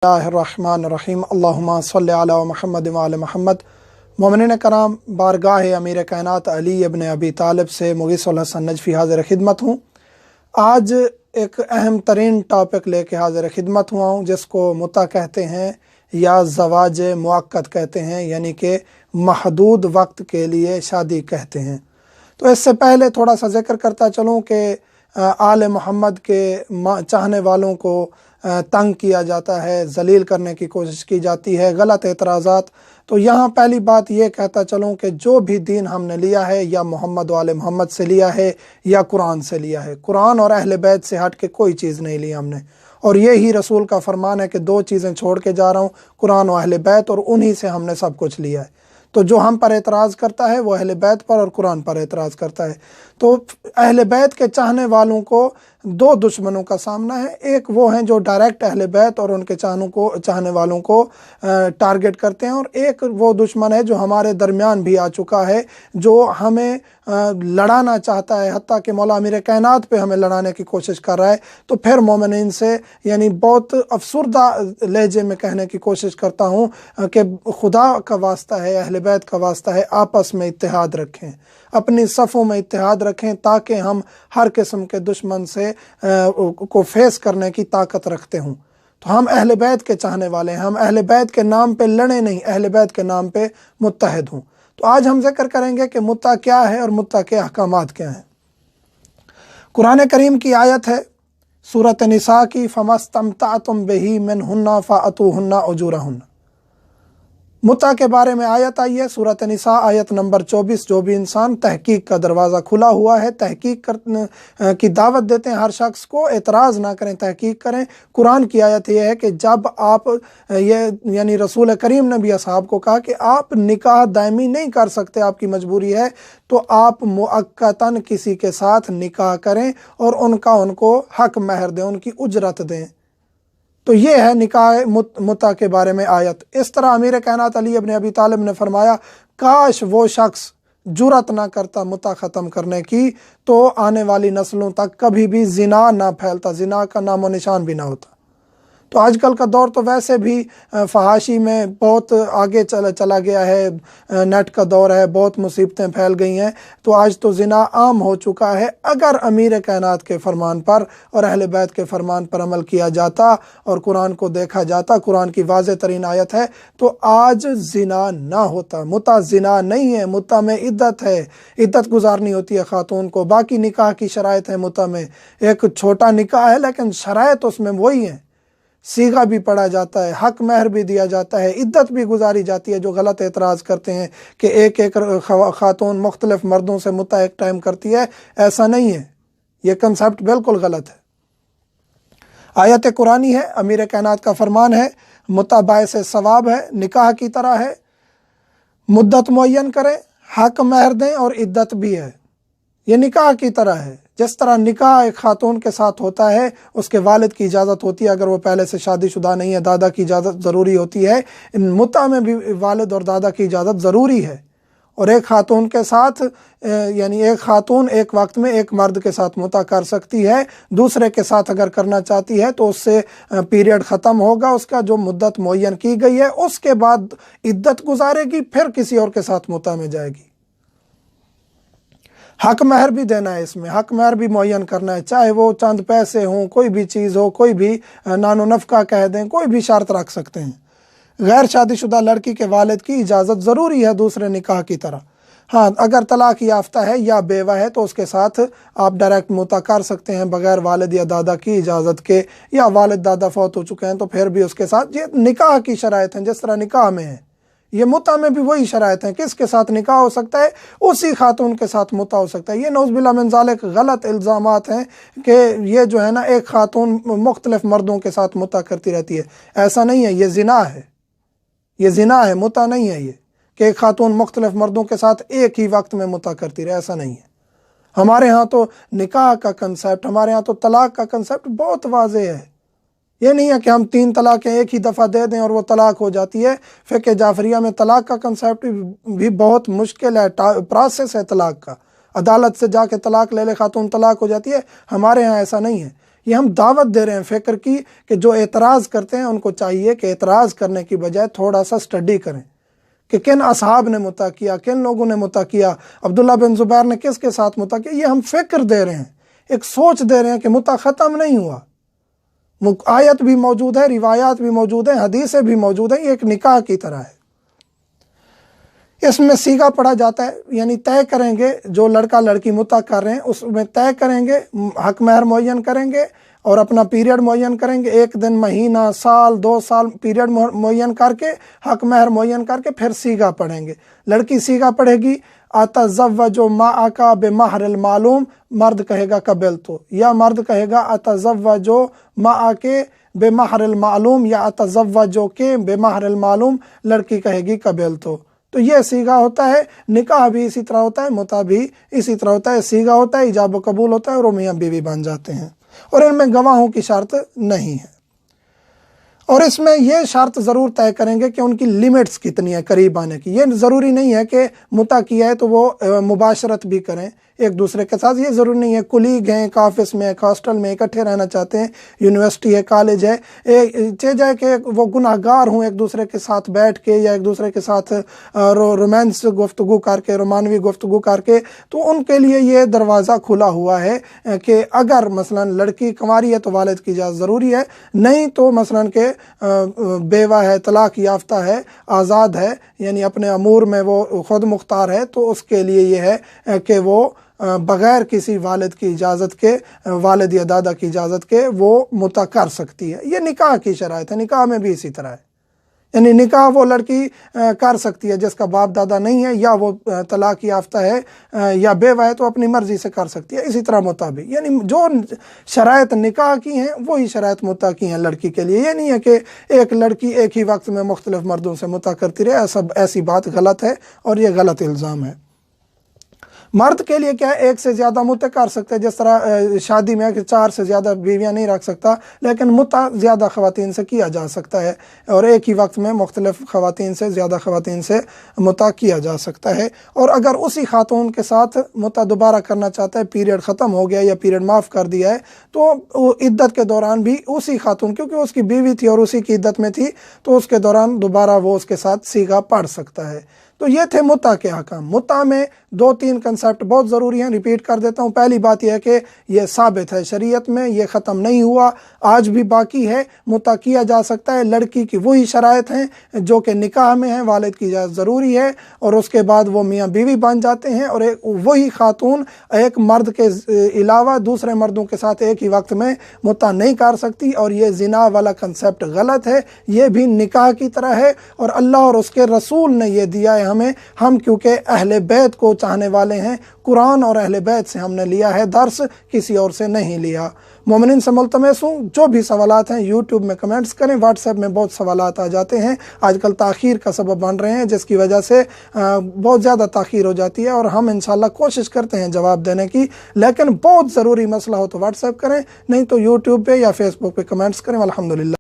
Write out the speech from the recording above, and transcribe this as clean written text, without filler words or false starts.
बिस्मिल्लाहिर्रहमानिर्रहीम अल्लाहुम्मा सल्लि अला मुहम्मद व आले मुहम्मद। मोमिनीन कराम, बारगाह अमीर कायनात अली इब्न अबी तालिब से मुगीसुल हसन नजफ़ी हाज़िर खिदमत हूँ। आज एक अहम तरीन टॉपिक लेके हाज़िर खिदमत हुआ हूँ, जिसको मुता कहते हैं या ज़वाज मुअक्कद कहते हैं, यानी कि महदूद वक्त के लिए शादी कहते हैं। तो इससे पहले थोड़ा सा ज़िक्र करता चलूँ कि आले मोहम्मद के चाहने वालों को तंग किया जाता है, जलील करने की कोशिश की जाती है, गलत एतराज़ात। तो यहाँ पहली बात ये कहता चलूँ कि जो भी दीन हमने लिया है या मोहम्मद वाले मोहम्मद से लिया है या कुरान से लिया है, कुरान और अहले बैत से हट के कोई चीज़ नहीं ली हमने। और ये ही रसूल का फरमान है कि दो चीज़ें छोड़ के जा रहा हूँ, कुरान और अहले बैत, और उन्हीं से हमने सब कुछ लिया है। तो जो हम पर एतराज़ करता है वो अहले बैत पर और कुरान पर एतराज़ करता है। तो अहले बैत के चाहने वालों को दो दुश्मनों का सामना है। एक वो हैं जो डायरेक्ट अहले बैत और उनके चाहने वालों को टारगेट करते हैं, और एक वो दुश्मन है जो हमारे दरमियान भी आ चुका है, जो हमें लड़ाना चाहता है, हत्ता कि मौला अमीर कायनात पे हमें लड़ाने की कोशिश कर रहा है। तो फिर मोमिनीन से यानी बहुत अफसुर्दा लहजे में कहने की कोशिश करता हूँ कि खुदा का वास्ता है, अहले बैत का वास्ता है, आपस में इत्तेहाद रखें, अपनी सफ़ों में इत्तेहाद रखें, ताकि हम हर किस्म के दुश्मन से को फेस करने की ताकत रखते हूँ। तो हम अहले बैत के चाहने वाले हैं, हम अहले बैत के नाम पे लड़े नहीं, अहले बैत के नाम पे मुत्तहिद हूँ। तो आज हम जिक्र करेंगे कि मुत्ता क्या है और मुत्ता के अहकामात क्या हैं। कुरान करीम की आयत है सूरत निसा की, फमस्तमतअतुम बिही मिनहुन्ना फ़अतूहुन्ना उजूरहुन्ना। मुत्ता के बारे में आयत आई है सूरत निसा आयत नंबर 24। जो भी इंसान तहकीक का दरवाज़ा खुला हुआ है, तहकीक की दावत देते हैं हर शख्स को, एतराज़ ना करें, तहकीक करें। कुरान की आयत ये है कि जब आप ये यानी रसूल करीम ने भी असहाब को कहा कि आप निकाह दायमी नहीं कर सकते, आपकी मजबूरी है, तो आप मुअक्कतन किसी के साथ निकाह करें और उनको हक महर दें, उनकी उजरत दें। तो ये है निकाह मुत्ता के बारे में आयत। इस तरह अमीर कायनात अली इब्न अबी तालिब ने फरमाया, काश वो शख्स जुरत ना करता मुत्ता ख़त्म करने की, तो आने वाली नस्लों तक कभी भी ज़िना ना फैलता, ज़िना का नामो निशान भी ना होता। तो आजकल का दौर तो वैसे भी फहाशी में बहुत आगे चला गया है, नेट का दौर है, बहुत मुसीबतें फैल गई हैं। तो आज तो ज़िना आम हो चुका है। अगर अमीर कायनात के फरमान पर और अहले बैत के फरमान पर अमल किया जाता और कुरान को देखा जाता, कुरान की वाज़ेह तरीन आयत है, तो आज ज़िना ना होता। मुत्ता ज़िना नहीं है, मुत्ता में इद्दत है, इद्दत गुजारनी होती है ख़ातून को। बाकी निकाह की शराइत है मुत्ता में, एक छोटा निकाह है लेकिन शराइत उसमें वही है, सीगा भी पढ़ा जाता है, हक महर भी दिया जाता है, इद्दत भी गुजारी जाती है। जो गलत एतराज़ करते हैं कि एक एक ख़ातून मुख्तलिफ मर्दों से मुत्ता एक टाइम करती है, ऐसा नहीं है, ये कंसेप्ट बिल्कुल गलत है। आयत कुरानी है, अमीर कायनात का फरमान है, मुत्ता बायस सवाब है, निकाह की तरह है, मुद्दत मुअय्यन करें, हक महर दें और इद्दत भी है। ये निकाह की तरह है। जिस तरह निकाह एक खातून के साथ होता है, उसके वालिद की इजाज़त होती है, अगर वो पहले से शादीशुदा नहीं है, दादा की इजाज़त ज़रूरी होती है। मुत्ता में भी वालिद और दादा की इजाज़त ज़रूरी है। और एक खातून के साथ यानी एक खातून एक वक्त में एक मर्द के साथ मुत्ता कर सकती है, दूसरे के साथ अगर करना चाहती है तो उससे पीरियड ख़त्म होगा, उसका जो मुद्दत मुअय्यन की गई है, उसके बाद इद्दत गुजारेगी, फिर किसी और के साथ मुत्ता में जाएगी। हक महर भी देना है, इसमें हक महर भी मुअय्यन करना है, चाहे वो चंद पैसे हों, कोई भी चीज़ हो, कोई भी नानो नफ़का कह दें, कोई भी शर्त रख सकते हैं। गैर शादीशुदा लड़की के वालिद की इजाज़त ज़रूरी है दूसरे निकाह की तरह। हाँ, अगर तलाक याफ्ता है या बेवा है तो उसके साथ आप डायरेक्ट मुत्ता कर सकते हैं बग़ैर वालिद या दादा की इजाज़त के, या वालिद दादा फौत हो चुके हैं तो फिर भी उसके साथ। ये निकाह की शराइत हैं, जिस तरह निकाह में है, ये मुत्ता में भी वही शराइत हैं। किसके साथ निकाह हो सकता है? उसी खातून के साथ मुत्ता हो सकता है। ये नौज़ुबिल्लाह मिन ज़ालिक गलत इल्ज़ामात हैं कि ये जो है ना, एक खातून मुख्तलिफ मर्दों के साथ मुत्ता करती रहती है, ऐसा नहीं है। ये ज़िना है, ये ज़िना है, मुत्ता नहीं है ये कि एक खातून मुख्तलिफ मर्दों के साथ एक ही वक्त में मुत्ता करती रहे, ऐसा नहीं है। हमारे यहाँ तो निकाह का कंसेप्ट, हमारे यहाँ तो तलाक का कंसेप्ट बहुत वाज़ेह है। ये नहीं है कि हम 3 तलाक़ें एक ही दफ़ा दे दें और वो तलाक हो जाती है। फ़िक़्ह जाफ़रिया में तलाक का कंसेप्ट भी बहुत मुश्किल है, प्रोसेस है तलाक का। अदालत से जाके तलाक ले ले खातून, तलाक हो जाती है। हमारे यहाँ ऐसा नहीं है। یہ ہم دعوت دے رہے ہیں فکر کی کہ جو اعتراض کرتے ہیں ان کو چاہیے کہ اعتراض کرنے کی بجائے تھوڑا سا اسٹڈی کریں کہ کن اصحاب نے متع کیا، کن لوگوں نے متع کیا، عبداللہ بن زبیر نے کس کے ساتھ متع کیا۔ یہ ہم فکر دے رہے ہیں، ایک سوچ دے رہے ہیں کہ متع ختم نہیں ہوا، آیت بھی موجود ہے، روایات بھی موجود ہیں، حدیثیں بھی موجود ہیں، یہ ایک نکاح کی طرح ہے۔ اس میں سیغہ پڑھا جاتا ہے، یعنی طے کریں گے، جو لڑکا لڑکی متع کر رہے ہیں اس میں طے کریں گے، حق مہر معین کریں گے اور اپنا پیریڈ معین کریں گے، 1 دن، مہینہ، سال، 2 سال پیریڈ معین کر کے، حق مہر معین کر کے پھر سیغہ پڑھیں گے۔ لڑکی سیغہ پڑھے گی اتزوج معک بمہر المعلوم، مرد کہے گا قبلت، یا مرد کہے گا اتزوج معک بمہر المعلوم یا اتزوجک بمہر المعلوم، لڑکی کہے گی قبلت۔ تو یہ سیغہ ہوتا ہے، نکاح بھی اسی طرح ہوتا ہے، متع بھی اسی طرح ہوتا ہے، سیغہ ہوتا ہے، ایجاب و قبول ہوتا ہے اور وہ میاں بیوی بن جاتے ہیں، اور ان میں گواہوں کی شرط نہیں ہے۔ اور اس میں یہ شرط ضرور طے کریں گے کہ ان کی لیمٹس کتنی ہے قریب آنے کی۔ یہ ضروری نہیں ہے کہ متع کیا ہے تو وہ مباشرت بھی کریں ایک دوسرے کے ساتھ، یہ ضروری نہیں ہے۔ کلیگ ہیں، ایک آفس میں، ایک ہاسٹل میں اکٹھے رہنا چاہتے ہیں، یونیورسٹی ہے، کالج ہے، چاہے جائے کہ وہ گناہ گار ہوں، ایک دوسرے کے ساتھ بیٹھ کے یا ایک دوسرے کے ساتھ رومانس گفتگو کر کے، رومانوی گفتگو کر کے، تو ان کے لیے یہ دروازہ کھلا ہوا ہے کہ اگر مثلا لڑکی کنواری ہے تو والد کی اجازت ضروری ہے، نہیں تو مثلا کہ بیوہ ہے، طلاق یافتہ ہے، آزاد ہے، یعنی اپنے امور میں وہ خود مختار ہے، تو اس کے لیے یہ ہے کہ وہ بغیر کسی والد کی اجازت کے، والد یا دادا کی اجازت کے وہ متع کر سکتی ہے۔ یہ نکاح کی شرائط ہے، نکاح میں بھی اسی طرح ہے، یعنی نکاح وہ لڑکی کر سکتی ہے جس کا باپ دادا نہیں ہے، یا وہ طلاق یافتہ ہے یا بیوہ ہے تو اپنی مرضی سے کر سکتی ہے، اسی طرح متع بھی، یعنی جو شرائط نکاح کی ہیں وہی شرائط متع کی ہیں لڑکی کے لیے۔ یہ نہیں ہے کہ ایک لڑکی ایک ہی وقت میں مختلف مردوں سے متع کرتی رہے، ایسی بات غلط ہے اور یہ غلط الزام ہے۔ مرد کے لیے کیا ہے، ایک سے زیادہ متع کر سکتے ہیں، جس طرح شادی میں کہ 4 سے زیادہ بیویاں نہیں رکھ سکتا، لیکن متع زیادہ خواتین سے کیا جا سکتا ہے، اور ایک ہی وقت میں مختلف خواتین سے، زیادہ خواتین سے متع کیا جا سکتا ہے۔ اور اگر اسی خاتون کے ساتھ متع دوبارہ کرنا چاہتا ہے، پیریڈ ختم ہو گیا یا پیریڈ معاف کر دیا ہے، تو عدت کے دوران بھی اسی خاتون، کیونکہ اس کی بیوی تھی اور اسی کی عدت میں تھی، تو اس کے دوران دوبارہ وہ اس کے ساتھ سیغہ پڑھ سکتا ہے۔ تو یہ تھے متع کے احکام۔ متع میں 2-3 کنسیپٹ بہت ضروری ہیں، ریپیٹ کر دیتا ہوں۔ پہلی بات یہ ہے کہ یہ ثابت ہے شریعت میں، یہ ختم نہیں ہوا، آج بھی باقی ہے، متع کیا جا سکتا ہے۔ لڑکی کی وہی شرائط ہیں جو کہ نکاح میں ہیں، والد کی اجازت ضروری ہے، اور اس کے بعد وہ میاں بیوی بن جاتے ہیں، اور وہی خاتون ایک مرد کے علاوہ دوسرے مردوں کے ساتھ ایک ہی وقت میں متع نہیں کر سکتی، اور یہ زنا والا کنسیپٹ غلط ہے، یہ بھی نکاح کی طرح ہے، اور اللہ اور اس کے رسول نے یہ دیا ہے ہمیں، ہم کیونکہ اہل بیت کو چاہنے والے ہیں، قرآن اور اہل بیت سے ہم نے لیا ہے درس، کسی اور سے نہیں لیا۔ مومنین سے ملتمس ہوں، جو بھی سوالات ہیں یوٹیوب میں کمنٹس کریں، واٹس ایپ میں بہت سوالات آ جاتے ہیں، آج کل تاخیر کا سبب بن رہے ہیں، جس کی وجہ سے بہت زیادہ تاخیر ہو جاتی ہے، اور ہم انشاءاللہ کوشش کرتے ہیں جواب دینے کی، لیکن بہت ضروری مسئلہ ہو تو واٹس ایپ کریں، نہیں تو یوٹیوب پہ یا فیس بک پہ کمنٹس کریں۔ الحمدللہ۔